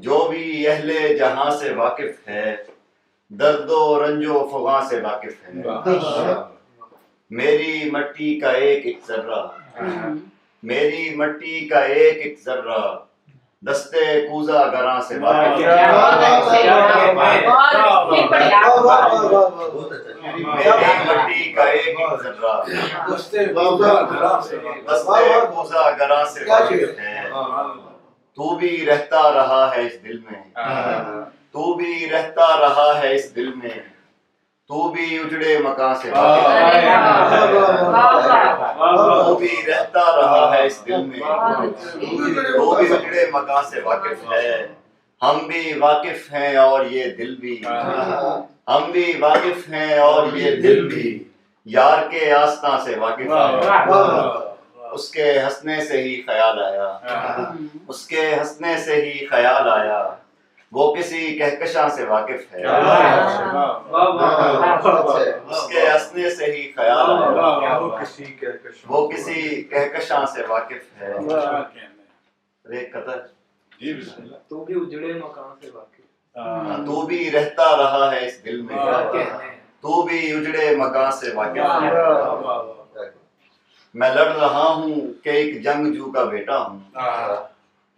جو بھی اہل جہاں سے واقف ہے درد و رنج و فغاں سے واقف ہے. میری مٹی کا ایک ایک ذرہ، میری مٹی کا ایک ایک ذرہ دستے کوزہ گراں سے واقف ہے. میری مٹی کا ایک ایک ذرہ دستے کوزہ گراں سے واقف ہے. تو بھی رہتا رہا ہے اس دل میں، تو بھی رہتا رہا ہے اس دل میں، تو بھی اجڑے مکان سے واقف ہے. تو بھی رہتا رہا ہے اس دل میں، تو بھی اجڑے مکان سے واقف ہے. ہم بھی واقف ہیں اور یہ دل بھی، ہم بھی واقف ہیں اور یہ دل بھی یار کے آستاں سے واقف ہے. اس کے ہنسنے سے ہی خیال آیا، اس کے ہنسنے سے ہی خیال آیا، وہ کسی کہکشاں سے واقف ہے. اس کے ہنسنے سے ہی خیال آیا، وہ کسی کہکشاں سے واقف ہے. ایک قطر تو بھی اجڑے مکان سے واقف، تو بھی رہتا رہا ہے اس دل میں، تو بھی اجڑے مکان سے واقف ہے. میں لڑ رہا ہوں کہ ایک جنگجو کا بیٹا ہوں،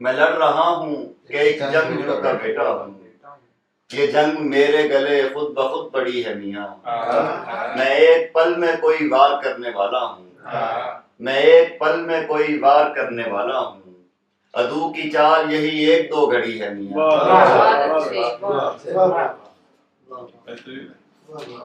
میں لڑ رہا ہوں کہ ایک جنگجو کا بیٹا ہوں. یہ جنگ میرے گلے خود بخود پڑی ہے میاں. میں ایک پل میں کوئی وار کرنے والا ہوں، میں ایک پل میں کوئی وار کرنے والا ہوں. عدو کی چال یہی ایک دو گھڑی ہے میاں.